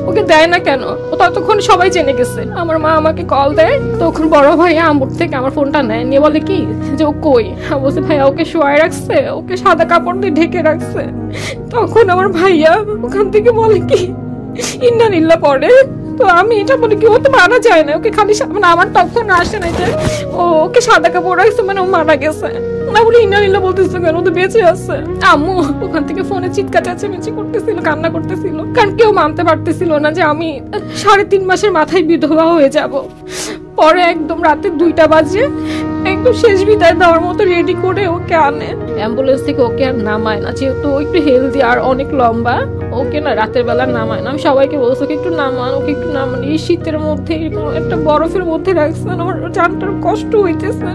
ওকে দেয় না কেন। ও ততক্ষণ সবাই জেনে গেছে। আমার মা আমাকে কল দেয়, তখন বড় ভাই আমুর থেকে আমার ফোনটা নেয়, নিয়ে বলে কি যে ও কই। আমি বলছি ভাইয়া ওকে শোয়ায় রাখছে, ওকে সাদা কাপড় দিয়ে ঢেকে রাখছে। তখন আমার ভাইয়া ওখান থেকে বলে কি ইন্নালিল্লাহ পড়ে। তো আমি এটা বলি কি ও তো মারা যায় না, ওকে খালি মানে আমার তখন আসে না যে ও ওকে সাদা কাপড় রাখছে মানে ও মারা গেছে। না বলি ইন্নালিল্লাহ বলতেছে কেন, ও তো বেঁচে আছে। আম্মু ওখান থেকে ফোনে চিৎকার চেঁচামেচি করতেছিল, কান্না করতেছিল, কারণ কেউ মানতে পারতেছিল না যে আমি 3.5 মাসের মাথায় বিধবা হয়ে যাব। পরে একদম রাতে 2টা বাজে একদম শেষ বিদায় দেওয়ার মতো রেডি করে ওকে আনে। অ্যাম্বুলেন্স থেকে ওকে আর নামায় না, যেহেতু একটু হেলদি আর অনেক লম্বা, ওকে না রাতের বেলা নামায় না। আমি সবাইকে বলছি ওকে একটু নামান, ওকে একটু নামান। এই শীতের মধ্যে এরকম একটা বরফের মধ্যে রাখছেন, আমার জানটার কষ্ট হইতেছে,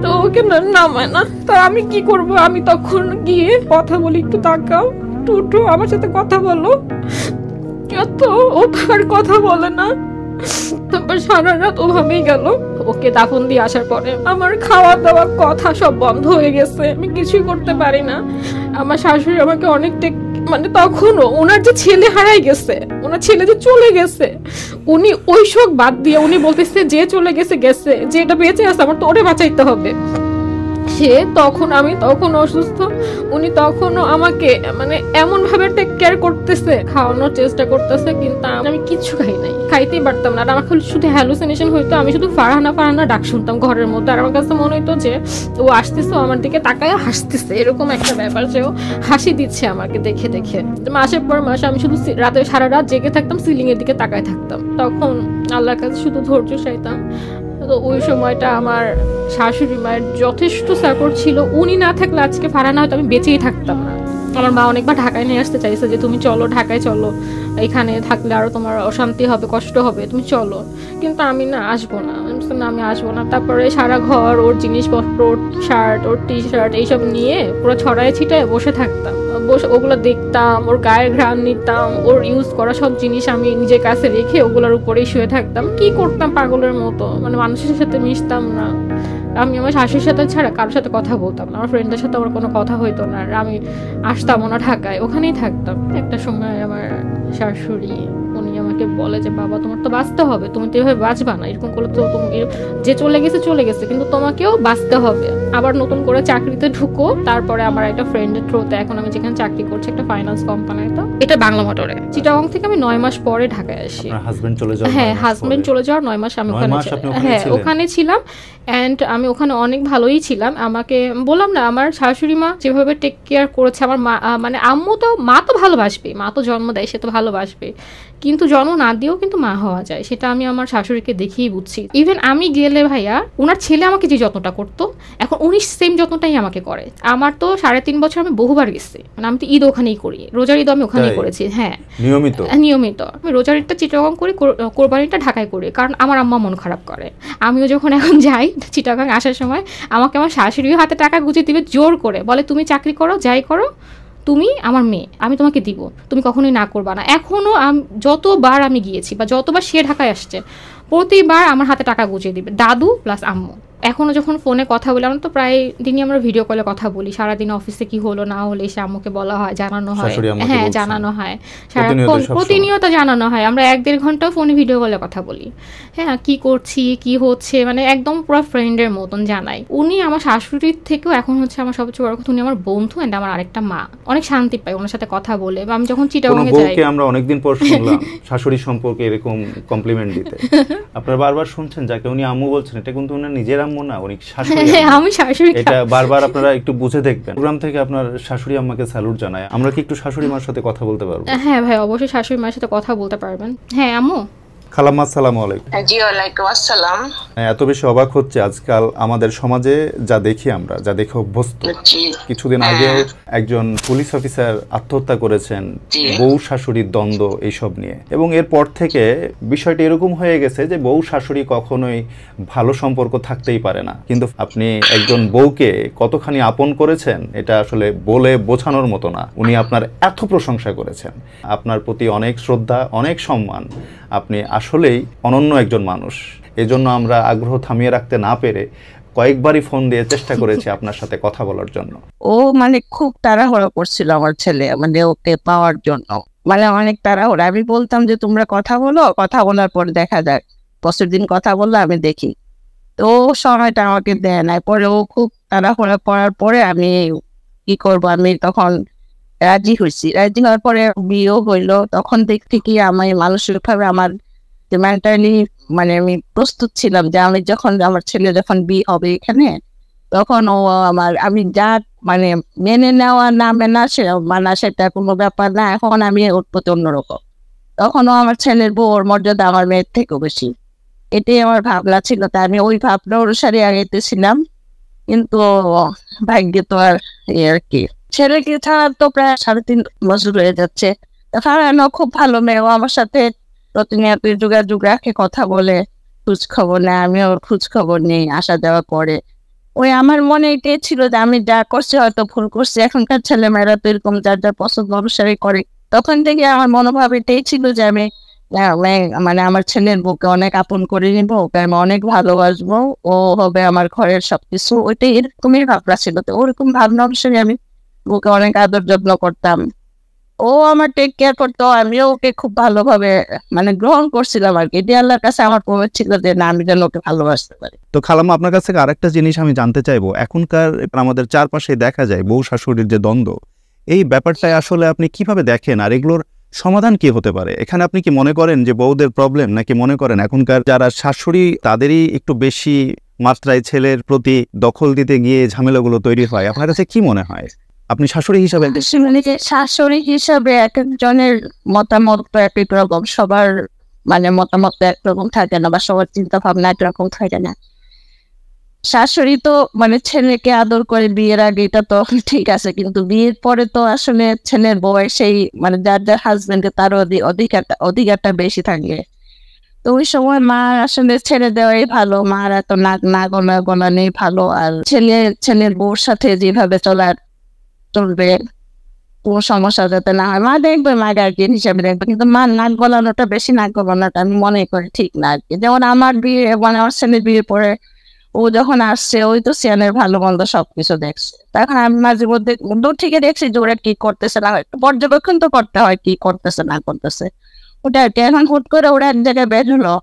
তো ওকে না নামায় না। তো আমি কি করব, আমি তখন গিয়ে কথা বলি, একটু তাকাও টুটু আমার সাথে কথা বলো, তো ও তার কথা বলে না। তারপর সারা রাত ওভাবেই গেল। ওকে দাফন দিয়ে আসার পরে আমার খাওয়া দাওয়া কথা সব বন্ধ হয়ে গেছে, আমি কিছুই করতে পারি না। আমার শাশুড়ি আমাকে অনেকটা মানে তখনও ওনার যে ছেলে হারাই গেছে, ওনার ছেলে যে চলে গেছে, উনি ওই শোক বাদ দিয়ে উনি বলতেছে যে চলে গেছে গেছে, যে এটা বেঁচে আছে আমার তো ওরে বাঁচাইতে হবে। সে তখন, আমি তখন অসুস্থ, উনি তখনও আমাকে মানে এমন ভাবে টেক কেয়ার করতেছে, খাওয়ানোর চেষ্টা করতেছে, কিন্তু আমি কিচ্ছু খাই নাই, খাইতেই পারতাম না। আর আমার শুধু হ্যালুসিনেশন হইতো, আমি শুধু ফারহানা ফারহানা ডাক শুনতাম ঘরের মধ্যে। আর আমার কাছে মনে হইতো যে ও আসতেছে, আমার দিকে তাকায় হাসতেছে, এরকম একটা ব্যাপার, যে ও হাসি দিচ্ছে আমাকে দেখে দেখে। মাসের পর মাস আমি শুধু রাতে সারা রাত জেগে থাকতাম, সিলিং এর দিকে তাকায় থাকতাম। তখন আল্লাহর কাছে শুধু ধৈর্য চাইতাম। তো ওই সময়টা আমার শাশুড়ি মায়ের যথেষ্ট সাপোর্ট ছিল, উনি না থাকলে আজকে ফারহানা হয়তো আমি বেঁচেই থাকতাম না। আমার মা অনেকবার ঢাকায় নিয়ে আসতে চাইছে যে তুমি চলো, ঢাকায় চলো, এখানে থাকলে আরো তোমার অশান্তি হবে, কষ্ট হবে, তুমি চলো। কিন্তু আমি না, আসবো না, আমি আসবো না। তারপরে সারা ঘর ওর জিনিসপত্র, ওর শার্ট, ওর টি শার্ট এইসব নিয়ে পুরো ছড়ায় ছিটায় বসে থাকতাম, বসে ওগুলো দেখতাম, ওর গায়ের ঘ্রাণ নিতাম, ওর ইউজ করা সব জিনিস আমি নিজের কাছে রেখে ওগুলোর উপরেই শুয়ে থাকতাম। কি করতাম পাগলের মতো, মানে মানুষের সাথে মিশতাম না। আমি আমার শাশুড়ির সাথে ছাড়া কারোর সাথে কথা বলতাম না, আমার ফ্রেন্ডের সাথে আমার কোনো কথা হইতো না। আর আমি আসতাম না ঢাকায়, ওখানেই থাকতাম। একটা সময় আমার শাশুড়ি উনি আমাকে বলে যে বাবা তোমার তো বাঁচতে হবে, তুমি তো এভাবে বাঁচবা না, এরকম করলে তো তুমি যে চলে গেছে চলে গেছে, কিন্তু তোমাকেও বাঁচতে হবে, আবার নতুন করে চাকরিতে ঢুকো। তারপরে আমার একটা ফ্রেন্ডের থ্রুতে এখন আমি যেখানে চাকরি করছি একটা ফাইন্যান্স কোম্পানিতে, এটা বাংলা মোটরে, চিটাগং থেকে আমি 9 মাস পরে ঢাকায় আসি। হাজবেন্ড চলে যাওয়ার, হ্যাঁ হাজবেন্ড চলে যাওয়ার 9 মাস আমি ওখানে, হ্যাঁ ওখানে ছিলাম। এন্ড আমি ওখানে অনেক ভালোই ছিলাম। আমাকে বললাম না, আমার শাশুড়ি মা যেভাবে টেক কেয়ার করেছে, আমার মা মানে আম্মু তো, মা তো ভালোবাসবে, মা তো জন্ম দেয়, সে তো ভালোবাসবে, কিন্তু জন্ম না দিয়েও কিন্তু মা হওয়া যায়, সেটা আমি আমার শাশুড়িকে দেখেই বুঝছি। ইভেন আমি গেলে ভাইয়া, ওনার ছেলে আমাকে যে যত্নটা করতো, এখন উনি সেম যত্নটাই আমাকে করে। আমার তো 3.5 বছর আমি বহুবার গেছি, মানে আমি তো ঈদ ওখানেই করি, রোজার ঈদ আমি ওখানেই করেছি। হ্যাঁ নিয়মিত আমি রোজার ঈদটা চিটাগং করি, কোরবানিটা ঢাকায় করি, কারণ আমার আম্মা মন খারাপ করে। আমিও যখন এখন যাই চিটাগং আসার সময়, আমাকে আমার শাশুড়িও হাতে টাকা গুছিয়ে দিবে জোর করে, বলে তুমি চাকরি করো, যাই করো, তুমি আমার মেয়ে, আমি তোমাকে দিব, তুমি কখনোই না করবা না। এখনো যতবার আমি গিয়েছি বা যতবার সে ঢাকায় আসছে, প্রতিবার আমার হাতে টাকা গুছিয়ে দিবে, দাদু প্লাস আম্মু। এখনো যখন ফোনে কথা বলি, আমরা তো প্রায় দিনই আমরা ভিডিও কলে কথা বলি, সারাদিন অফিসে কি হলো না হলে এসে আম্মুকে বলা হয়, জানানো হয়। হ্যাঁ জানানো হয়, সারাক্ষণ প্রতিনিয়ত জানানো হয়। আমরা 1-1.5 ঘন্টাও ফোনে ভিডিও কলে কথা বলি, হ্যাঁ কি করছি কি হচ্ছে, মানে একদম পুরো ফ্রেন্ডের মতন জানাই। উনি আমার শাশুড়ির থেকেও এখন হচ্ছে আমার সবচেয়ে বড় কথা, উনি আমার বন্ধু এন্ড আমার আরেকটা মা। অনেক শান্তি পাই ওনার সাথে কথা বলে। বা আমি যখন চিটাগং এ যাই, আমরা অনেকদিন পর শুনলাম শাশুড়ি সম্পর্কে এরকম কমপ্লিমেন্ট দিতে। আপনারা বারবার শুনছেন যাকে উনি আম্মু বলছেন, এটা কিন্তু উনার নিজের আম্মু না, উনি শাশুড়ি। আমি শাশুড়ি, এটা বারবার আপনারা একটু বুঝে দেখবেন। প্রোগ্রাম থেকে আপনার শাশুড়ি আম্মাকে স্যালুট জানায়। আমরা কি একটু শাশুড়ি মার সাথে কথা বলতে পারবো? হ্যাঁ ভাই অবশ্যই শাশুড়ি মার সাথে কথা বলতে পারবেন। হ্যাঁ আম্মু। খালাম্মা আসসালামু আলাইকুম। জি ওয়ালাইকুম আসসালাম। এত বেশি অবাক হচ্ছে আজকাল আমাদের সমাজে যা দেখি আমরা, যা দেখে অভ্যস্ত। কিছুদিন আগেও একজন পুলিশ অফিসার আত্মহত্যা করেছেন বউ শাশুড়ির দ্বন্দ্ব এইসব নিয়ে, এবং এরপর থেকে বিষয়টি এরকম হয়ে গেছে যে বউ শাশুড়ি কখনোই ভালো সম্পর্ক থাকতেই পারে না। কিন্তু আপনি একজন বউকে কতখানি আপন করেছেন এটা আসলে বলে বোঝানোর মতো না। উনি আপনার এত প্রশংসা করেছেন, আপনার প্রতি অনেক শ্রদ্ধা, অনেক সম্মান। আপনি আসলেই অনন্য একজন মানুষ। এজন্য আমরা আগ্রহ থামিয়ে রাখতে না পেরে কয়েকবারই ফোন দিয়ে চেষ্টা করেছি আপনার সাথে কথা বলার জন্য। ও মানে খুব তাড়াহুড়ো করছিল আমার ছেলে, মানে ওকে পাওয়ার জন্য, মানে অনেক তাড়াহুড়ো। আমি বলতাম যে তোমরা কথা বলো, কথা বলার পর দেখা যাক, বছর দিন কথা বললে আমি দেখি। তো সময়টা আমাকে দেয় না। পরে ও খুব তাড়াহুড়ো করার পরে আমি কি করবো, আমি তখন রাজি হয়েছি। রাজি হওয়ার পরে বিয়েও হইলো। তখন দেখতে কি আমি মানসিক ভাবে আমার মেন্টালি মানে আমি প্রস্তুত ছিলাম যে আমি যখন আমার ছেলে যখন বিয়ে হবে এখানে, তখন ও আমার আমি যা মানে মেনে নেওয়া না মেনা মানা সেটা কোনো ব্যাপার না। এখন আমি ওর প্রতি অন্যরকম। তখনও আমার ছেলের বউ ওর মর্যাদা আমার মেয়ের থেকেও বেশি। এটাই আমার ভাবনা ছিল, তাই আমি ওই ভাবনা অনুসারে আগেতেছিলাম। কিন্তু ভাগ্যে তো আর আর কি, ছেলেকে ছাড়া তো প্রায় 3.5 বছর হয়ে যাচ্ছে। ফারহানা খুব ভালো মেয়ে, ও আমার সাথে প্রতিনিয়ত যোগাযোগ রাখে, কথা বলে, খোঁজ খবর নেয়, আমি ওর খোঁজ খবর নেই, আসা যাওয়া করে। ওই আমার মনে এটাই ছিল যে আমি যা করছি হয়তো ভুল করছি। এখনকার ছেলেমেয়েরা তো এরকম যার যার পছন্দ অনুসারে করে। তখন থেকে আমার মনোভাব এটাই ছিল যে আমি মানে আমার ছেলের বউকে অনেক আপন করে নিব, ওকে আমি অনেক ভালোবাসবো, ও হবে আমার ঘরের সবকিছু। ওইটাই এরকমই ভাবনা ছিল। তো ওরকম ভাবনা অনুসারে আমি বউকে অনেক আদর যত্ন করতাম, ও আমার টেক কেয়ার করতো, আমিও ওকে খুব ভালোভাবে মানে গ্রহণ করছিলাম আর কি। এটি আল্লাহর কাছে আমার প্রবেশ ছিল যে না, আমি যেন ওকে ভালোবাসতে পারি। তো খালাম্মা, আপনার কাছ থেকে আরেকটা জিনিস আমি জানতে চাইবো। এখনকার আমাদের চারপাশে দেখা যায় বউ শাশুড়ির যে দ্বন্দ্ব, এই ব্যাপারটাই আসলে আপনি কিভাবে দেখেন, আর এগুলোর সমাধান কি হতে পারে? এখানে আপনি কি মনে করেন যে বউদের প্রবলেম, নাকি মনে করেন এখনকার যারা শাশুড়ি তাদেরই একটু বেশি মাত্রায় ছেলের প্রতি দখল দিতে গিয়ে ঝামেলাগুলো তৈরি হয়? আপনার কাছে কি মনে হয় আপনি শাশুড়ি হিসাবে? মানে যে শাশুড়ি হিসাবে এক একজনের মতামত তো এক এক রকম, সবার মানে মতামত তো একরকম থাকে না, বা সবার চিন্তা ভাবনা একরকম থাকে না। শাশুড়ি তো মানে ছেলেকে আদর করে বিয়ের আগে, এটা তো ঠিক আছে, কিন্তু বিয়ের পরে তো আসলে ছেলের বয়স সেই মানে যার যার হাজবেন্ডকে তার অধিকারটা বেশি থাকে। তো ওই সময় মা আসলে ছেড়ে দেওয়াই ভালো, মার এত নাক না গলা নেই ভালো। আর ছেলের বউর সাথে যেভাবে চলবে, কোনো সমস্যা যাতে না হয়, মা দেখবে, মা গার্জিয়ান হিসাবে দেখবে। কিন্তু মা নাক গলানোটা, বেশি নাক গলানোটা আমি মনে করি ঠিক না আর কি। যেমন আমার বিয়ে মানে আমার ছেলের বিয়ের পরে ও যখন আসছে, ওই তো সিয়ানের ভালো মন্দ সবকিছু দেখছে। তখন আমি মাঝে মধ্যে দূর থেকে দেখছি যে ওরা কি করতেছে না, একটু পর্যবেক্ষণ তো করতে হয় কি করতেছে না করতেছে। ওটা এখন হুট করে ওরা এক জায়গায় বের হলো,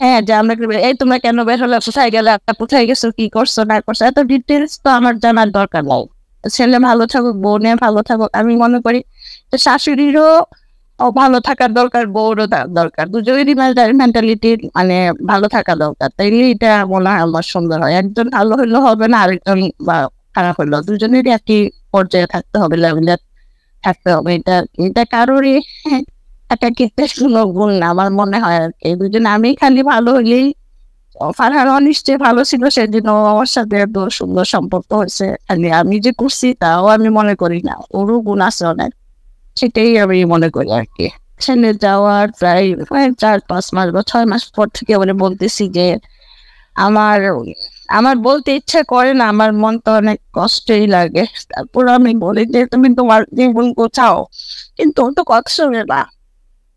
হ্যাঁ যে আমরা এই তোমরা কেন বের হলো, কোথায় গেলে, কোথায় গেছো, কি করছো না করছো, এত ডিটেলস তো আমার জানার দরকার নাই। ছেলে ভালো থাকুক, বউ নিয়ে ভালো থাকুক। আমি মনে করি শাশুড়িরও ভালো থাকার দরকার, বউরও দরকার, দুজনেরই মেন্টালিটি মানে ভালো থাকা দরকার। তাইলে এটা মনে হয় আমার সুন্দর হয়। একজন ভালো হইলেও হবে না, আরেকজন বা খারাপ হইলো, দুজনেরই একই পর্যায়ে থাকতে হবে, লেভেলে থাকতে হবে। এটা কারোরই একাকিত্বের কোনো গুণ না আমার মনে হয় আর কি। দুজন আমি খালি ভালো হইলেই, ফারহান নিশ্চয়ই ভালো ছিল, সেদিন আমার সাথে এত সুন্দর সম্পর্ক হয়েছে। খালি আমি যে করছি তাও আমি মনে করি না, ওরও গুণ আছে অনেক, সেটাই আমি মনে করি আর কি। ছেলে যাওয়ার প্রায় 4-5 মাস বা 6 মাস পর থেকে মানে বলতেছি যে আমার আমার বলতে ইচ্ছা করে না, আমার মন তো অনেক কষ্টই লাগে। তারপর আমি বলি যে তুমি তোমার জীবন গোছাও, কিন্তু ও তো কথা শুনে না।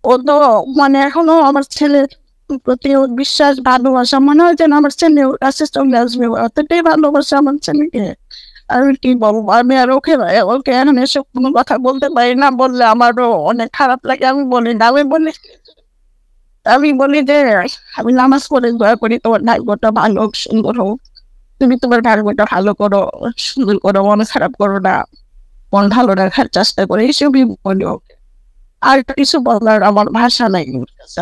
ও তো মানে এখনো আমার ছেলের প্রতি ওর বিশ্বাস, ভালোবাসা মনে হয় যেন আমার ছেলে ওর কাছে চলে আসবে, অতটাই ভালোবাসা আমার ছেলেকে। আর কি বলবো, আমি আর ওকে এখন এসব কোনো কথা বলতে পারি না, বললে আমারও অনেক খারাপ লাগে। আমি বলি না, আমি বলি যে আমি নামাজ পড়ে দোয়া করি তোমার ভাগ্যটা ভালো হোক, সুন্দর হোক, তুমি তোমার ভাগ্যটা ভালো করো, সুন্দর করো, মন খারাপ করো না, মন ভালো রাখার চেষ্টা করো, এইসবই বলি ওকে। আর কিছু বলার আমার ভাষা নাই।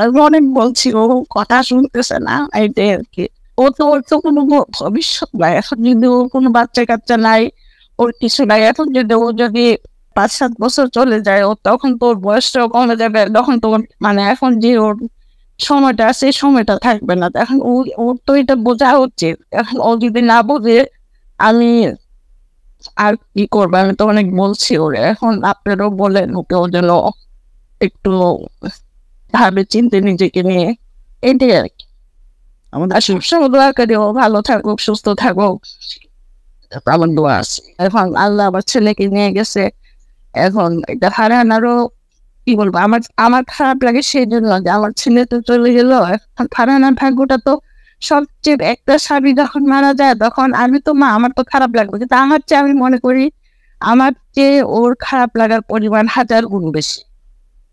আমি অনেক বলছি, ও কথা শুনতেছে না, এইটাই আর কি। ওর তো কোনো ভবিষ্যৎ নাই এখন, যদি ওর কোনো বাচ্চা কাচ্চা নাই, ওর কিছু নাই। এখন যদি ও যদি 5-7 বছর চলে যায়, ও তখন তোর বয়সটাও কমে যাবে, তখন তো মানে এখন যে ওর সময়টা আছে, এই সময়টা থাকবে না। এখন ওর তো এটা বোঝা উচিত। এখন ও যদি না বোঝে আমি আর কি করবো? আমি তো অনেক বলছি ওরে। এখন আপনারাও বলেন ওকে, ও যেন একটু ভাবে চিনতে নিজেকে নিয়ে, এটাই আর কি। আমাদের আর সবসময় দোয়া করি ও ভালো থাকুক, সুস্থ থাকুক, আমার দোয়া আছে। এখন আল্লাহ আমার ছেলেকে নিয়ে গেছে, এখন এটা ফারহানারও কি বলবো, আমার আমার খারাপ লাগে সেই জন্য যে আমার ছেলে তো চলে গেল। এখন ফারহানার ভাগ্যটা তো সবচেয়ে, একটা স্বামী যখন মারা যায় তখন আমি তো মা, আমার তো খারাপ লাগবে, কিন্তু আমার চেয়ে আমি মনে করি আমার চেয়ে ওর খারাপ লাগার পরিমাণ 1000 গুণ বেশি।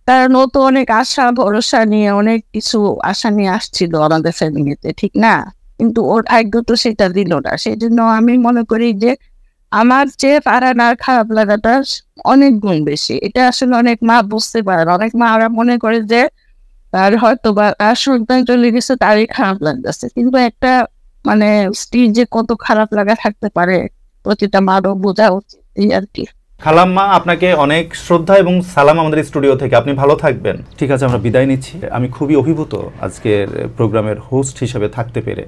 কারণ ও তো অনেক আশা ভরসা নিয়ে, অনেক কিছু আশা নিয়ে আসছিল আমাদের ফ্যামিলিতে, ঠিক না? কিন্তু ওর ভাগ্য তো সেটা দিল না। সেই জন্য আমি মনে করি যে আমার চেয়ে ফারহানার খারাপ লাগাটা অনেক গুণ বেশি। এটা আসলে অনেক মা বুঝতে পারে না। অনেক মা ওরা মনে করে যে তার হয়তো বা তার সন্তান চলে গেছে তারই খারাপ লাগতেছে, কিন্তু একটা মানে স্ত্রীর যে কত খারাপ লাগা থাকতে পারে প্রতিটা মারও বোঝা উচিত, এই আর কি। খালাম্মা, আপনাকে অনেক শ্রদ্ধা এবং সালাম আমাদের স্টুডিও থেকে। আপনি ভালো থাকবেন। ঠিক আছে, আমরা বিদায় নিচ্ছি। আমি খুবই অভিভূত আজকের প্রোগ্রামের হোস্ট হিসেবে থাকতে পেরে।